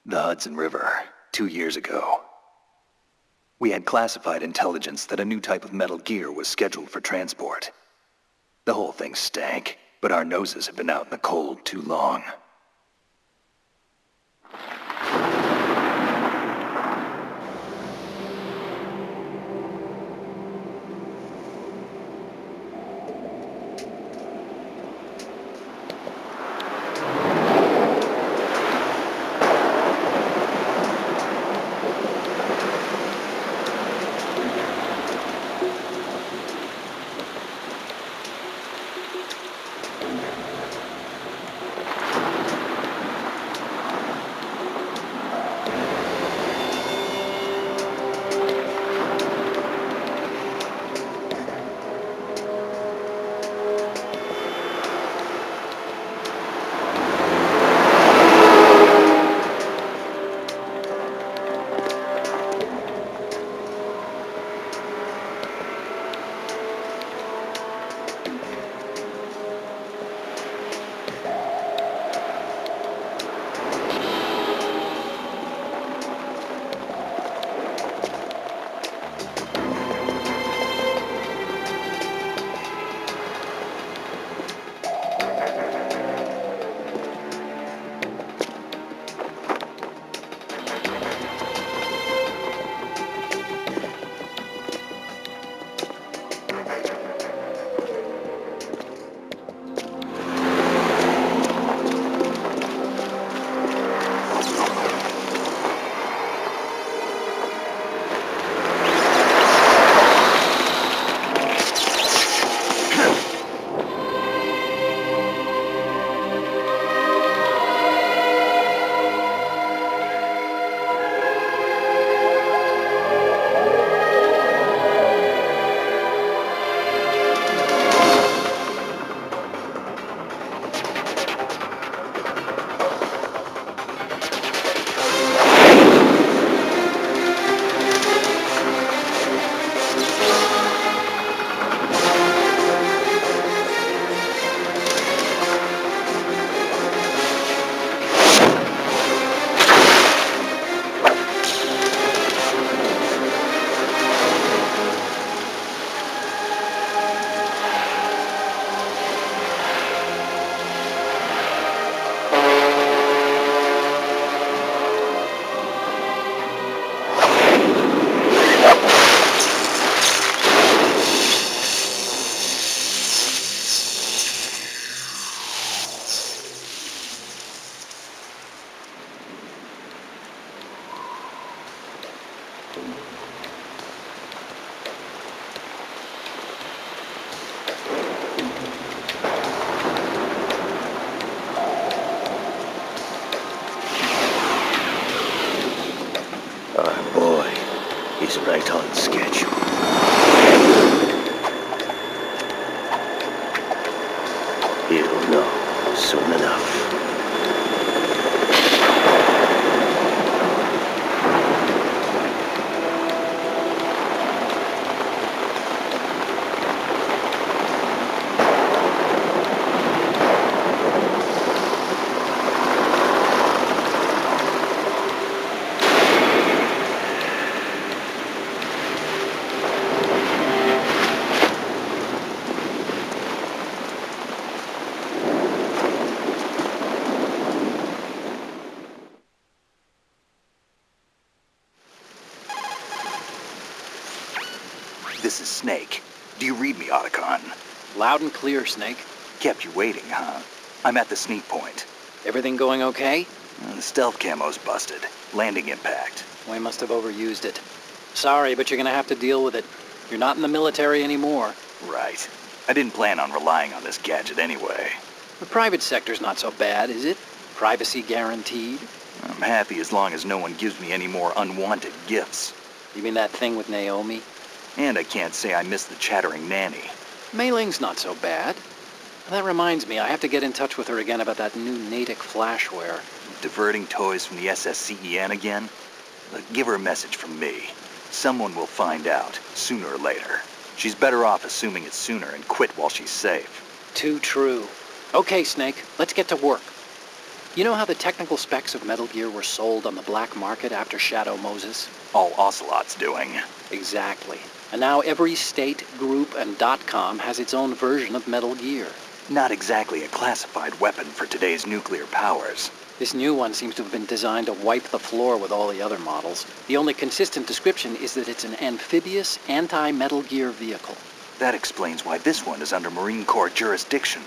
The Hudson River, 2 years ago. We had classified intelligence that a new type of metal gear was scheduled for transport. The whole thing stank, but our noses had been out in the cold too long. He's right on schedule. He'll know soon enough. This is Snake. Do you read me, Otacon? Loud and clear, Snake. Kept you waiting, huh? I'm at the sneak point. Everything going okay? The stealth camo's busted. Landing impact. We must have overused it. Sorry, but you're gonna have to deal with it. You're not in the military anymore. Right. I didn't plan on relying on this gadget anyway. The private sector's not so bad, is it? Privacy guaranteed. I'm happy as long as no one gives me any more unwanted gifts. You mean that thing with Naomi? And I can't say I miss the chattering nanny. Mei Ling's not so bad. That reminds me, I have to get in touch with her again about that new Natick flashware. Diverting toys from the SSCEN again? Look, give her a message from me. Someone will find out, sooner or later. She's better off assuming it's sooner and quit while she's safe. Too true. Okay, Snake, let's get to work. You know how the technical specs of Metal Gear were sold on the black market after Shadow Moses? All Ocelot's doing. Exactly. And now every state, group, and .com has its own version of Metal Gear. Not exactly a classified weapon for today's nuclear powers. This new one seems to have been designed to wipe the floor with all the other models. The only consistent description is that it's an amphibious, anti-Metal Gear vehicle. That explains why this one is under Marine Corps jurisdiction.